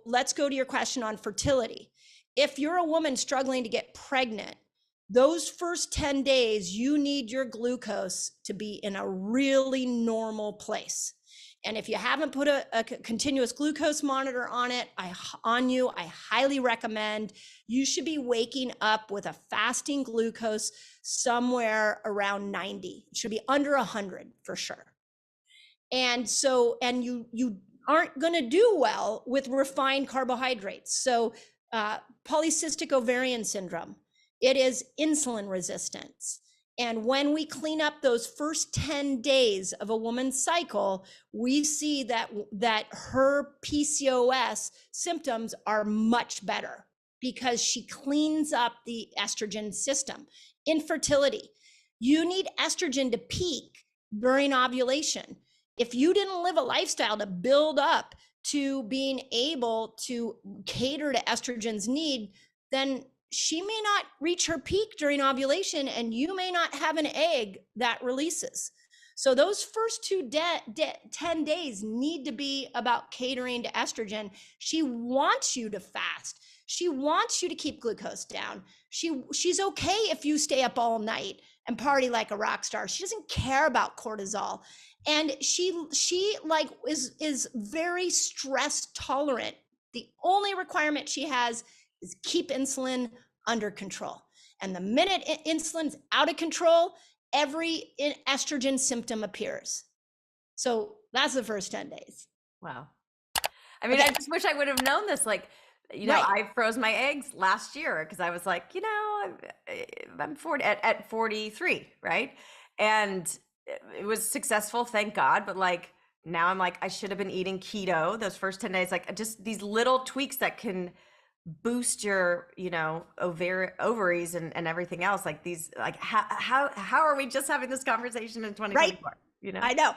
let's go to your question on fertility. If you're a woman struggling to get pregnant, those first 10 days, you need your glucose to be in a really normal place. And if you haven't put a continuous glucose monitor on it, I highly recommend. You should be waking up with a fasting glucose somewhere around 90. It should be under 100 for sure. And so, and you aren't going to do well with refined carbohydrates. So polycystic ovarian syndrome, it is insulin resistance. And when we clean up those first 10 days of a woman's cycle, we see that her PCOS symptoms are much better because she cleans up the estrogen system. Infertility, you need estrogen to peak during ovulation. If you didn't live a lifestyle to build up to being able to cater to estrogen's need, then she may not reach her peak during ovulation and you may not have an egg that releases. So those first 10 days need to be about catering to estrogen. She wants you to fast. She wants you to keep glucose down. She's okay if you stay up all night and party like a rock star. She doesn't care about cortisol. And she like is very stress tolerant. The only requirement she has is keep insulin under control. And the minute insulin's out of control, every estrogen symptom appears. So that's the first 10 days. Wow. I mean, okay. I just wish I would have known this. Like, you know, right. I froze my eggs last year because I was like, you know, I'm 40 at 43, right? And it was successful, thank God. But like now I'm like, I should have been eating keto those first 10 days. Like just these little tweaks that can boost your, you know, ovaries and everything else. Like these, like how are we just having this conversation in 2024? Right. You know, I know.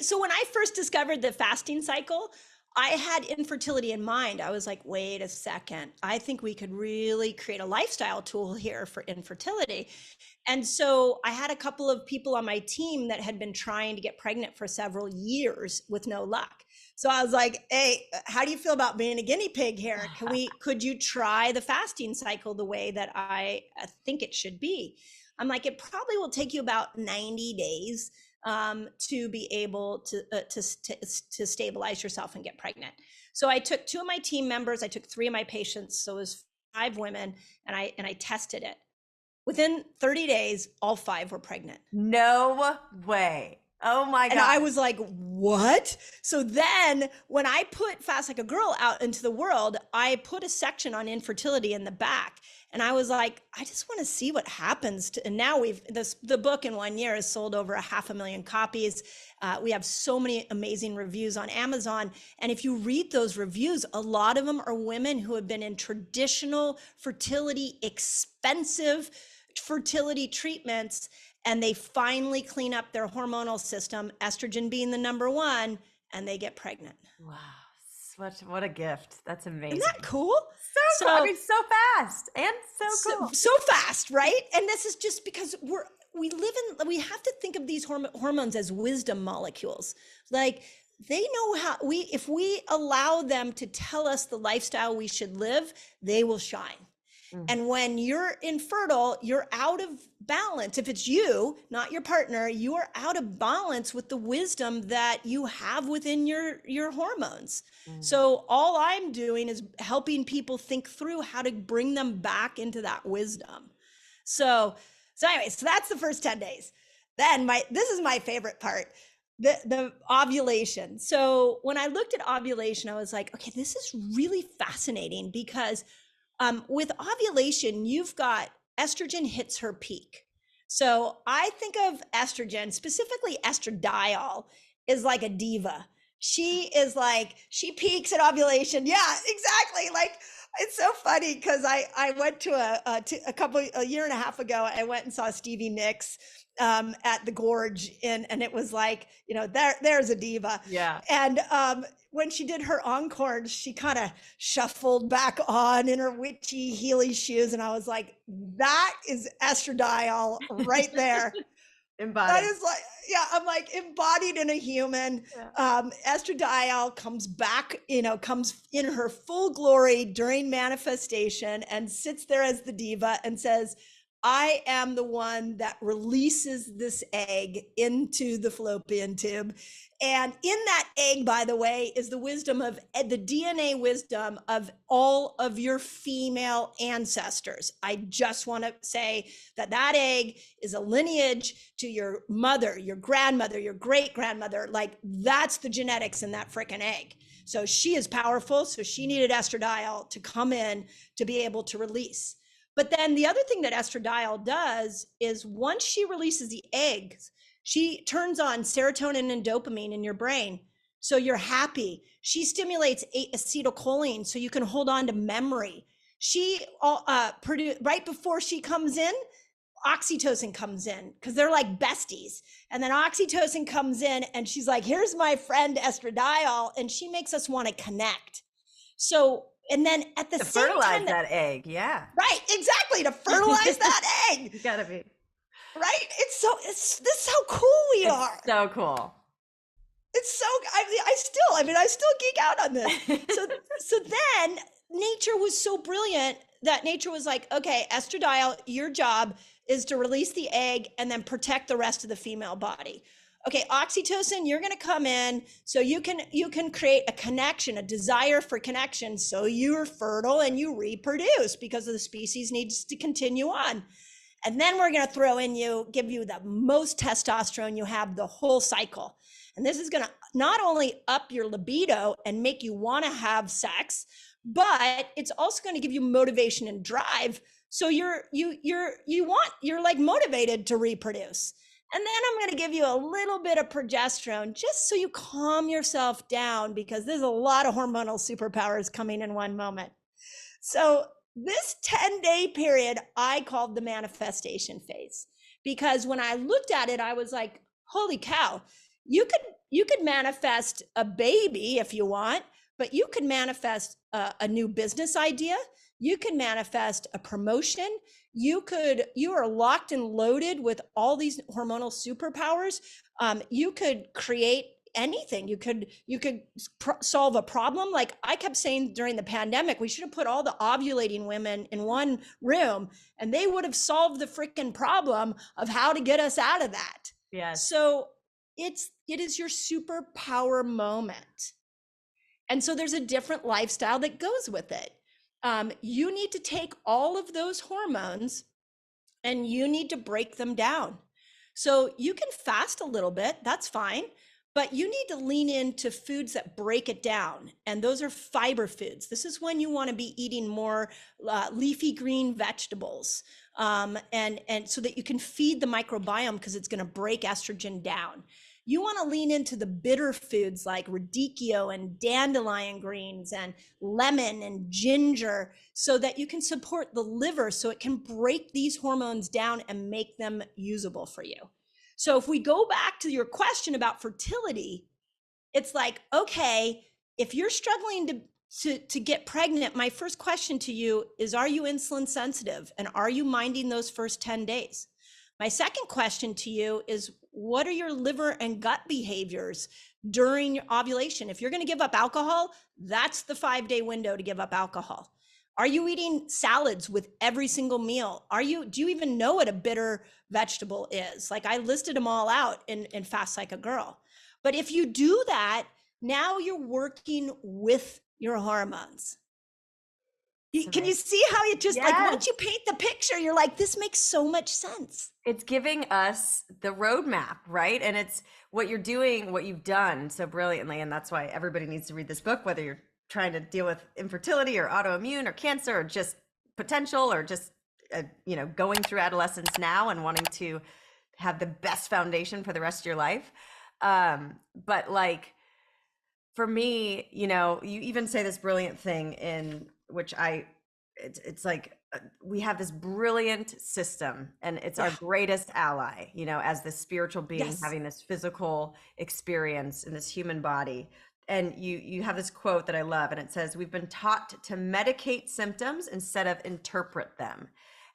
So when I first discovered the fasting cycle, I had infertility in mind. I was like, wait a second, I think we could really create a lifestyle tool here for infertility. And so I had a couple of people on my team that had been trying to get pregnant for several years with no luck. So I was like, hey, how do you feel about being a guinea pig here? Could you try the fasting cycle the way that I think it should be? I'm like, it probably will take you about 90 days to be able to stabilize yourself and get pregnant. So I took 2 of my team members, I took 3 of my patients, so it was 5 women, and I tested it. Within 30 days, all 5 were pregnant. No way. Oh my God. And I was like, what? So then when I put Fast Like a Girl out into the world, I put a section on infertility in the back. And I was like, I just want to see what happens. And now the book in 1 year has sold over 500,000 copies. We have so many amazing reviews on Amazon. And if you read those reviews, a lot of them are women who have been in traditional fertility, expensive fertility treatments, and they finally clean up their hormonal system, estrogen being the number 1, and they get pregnant. Wow. What a gift. That's amazing. Isn't that cool? So cool. I mean, so fast and so cool. So fast, right? And this is just because we have to think of these hormones as wisdom molecules. Like they know if we allow them to tell us the lifestyle we should live, they will shine. Mm-hmm. And when you're infertile, you're out of balance. If it's you, not your partner, you are out of balance with the wisdom that you have within your hormones. Mm-hmm. So all I'm doing is helping people think through how to bring them back into that wisdom. So anyway, so that's the first 10 days. Then this is my favorite part, the ovulation. So when I looked at ovulation, I was like, okay, this is really fascinating because with ovulation, you've got estrogen hits her peak. So I think of estrogen, specifically estradiol, is like a diva. She peaks at ovulation. Yeah, exactly. Like it's so funny because I went to a year and a half ago, I went and saw Stevie Nicks at the Gorge, and it was like, you know, there's a diva. Yeah. And when she did her encore, she kind of shuffled back on in her witchy heely shoes, and I was like, that is estradiol right there. That Embodied. is like, yeah, I'm like embodied in a human. Yeah. Estradiol comes back, comes in her full glory during manifestation and sits there as the diva and says, I am the one that releases this egg into the fallopian tube. And in that egg, by the way, is the wisdom of the DNA wisdom of all of your female ancestors. I just want to say that that egg is a lineage to your mother, your grandmother, your great grandmother. Like that's the genetics in that freaking egg. So she is powerful. So she needed estradiol to come in to be able to release. But then the other thing that estradiol does is once she releases the eggs, she turns on serotonin and dopamine in your brain. So you're happy. She stimulates acetylcholine so you can hold on to memory. She right before she comes in, oxytocin comes in because they're like besties. And then oxytocin comes in and she's like, here's my friend estradiol. And she makes us want to connect. So, and then at the To same fertilize time, that egg. Yeah. right, exactly, to fertilize that egg. You gotta be. Right? This is how cool we are. So cool. It's so, I still geek out on this. So then nature was so brilliant that nature was like, okay, estradiol, your job is to release the egg and then protect the rest of the female body. Okay, oxytocin, you're going to come in so you can create a connection, a desire for connection, so you're fertile and you reproduce because the species needs to continue on. And then we're going to throw in give you the most testosterone you have the whole cycle. And this is going to not only up your libido and make you want to have sex, but it's also going to give you motivation and drive. So you're like motivated to reproduce. And then I'm going to give you a little bit of progesterone just so you calm yourself down because there's a lot of hormonal superpowers coming in one moment. So this 10-day period, I called the manifestation phase because when I looked at it, I was like, holy cow, you could manifest a baby if you want, but you could manifest a new business idea. You can manifest a promotion. You are locked and loaded with all these hormonal superpowers. You could create anything. You could solve a problem. Like I kept saying during the pandemic, we should have put all the ovulating women in one room and they would have solved the freaking problem of how to get us out of that. Yes. So it is your superpower moment. And so there's a different lifestyle that goes with it. You need to take all of those hormones and you need to break them down. So you can fast a little bit, that's fine, but you need to lean into foods that break it down. And those are fiber foods. This is when you want to be eating more leafy green vegetables and so that you can feed the microbiome because it's going to break estrogen down. You want to lean into the bitter foods like radicchio and dandelion greens and lemon and ginger so that you can support the liver so it can break these hormones down and make them usable for you. So if we go back to your question about fertility, it's like, okay, if you're struggling to get pregnant, my first question to you is, are you insulin sensitive? And are you minding those first 10 days? My second question to you is, what are your liver and gut behaviors during your ovulation? If you're going to give up alcohol, that's the 5-day window to give up alcohol. Are you eating salads with every single meal? Do you even know what a bitter vegetable is? Like I listed them all out in Fast Like a Girl. But if you do that, now you're working with your hormones. Can you see how it just like once you paint the picture, you're like, this makes so much sense. It's giving us the roadmap, right? And it's what you're doing, what you've done so brilliantly. And that's why everybody needs to read this book, whether you're trying to deal with infertility or autoimmune or cancer or just potential or just, going through adolescence now and wanting to have the best foundation for the rest of your life. But like, for me, you even say this brilliant thing in which it's like we have this brilliant system and it's our greatest ally, as this spiritual being having this physical experience in this human body. And you have this quote that I love, and it says, we've been taught to medicate symptoms instead of interpret them.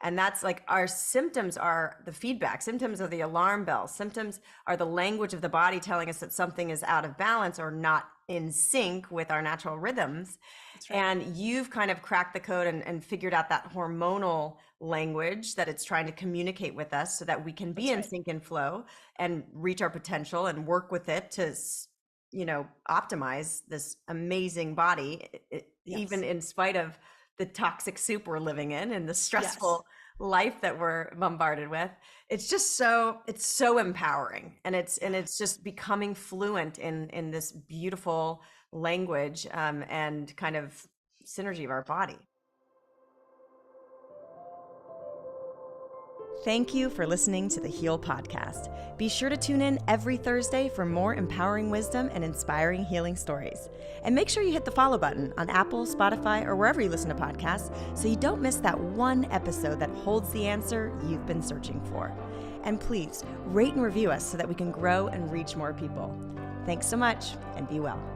And that's like our symptoms are the feedback. Symptoms are the alarm bells. Symptoms are the language of the body telling us that something is out of balance or not in sync with our natural rhythms. Right. And you've kind of cracked the code and figured out that hormonal language that it's trying to communicate with us so that we can be in sync and flow and reach our potential and work with it to, you know, optimize this amazing body, even in spite of the toxic soup we're living in and the stressful life that we're bombarded with. It's just it's so empowering, and it's just becoming fluent in this beautiful language and kind of synergy of our body. Thank you for listening to the Heal Podcast. Be sure to tune in every Thursday for more empowering wisdom and inspiring healing stories. And make sure you hit the follow button on Apple, Spotify, or wherever you listen to podcasts so you don't miss that one episode that holds the answer you've been searching for. And please rate and review us so that we can grow and reach more people. Thanks so much, and be well.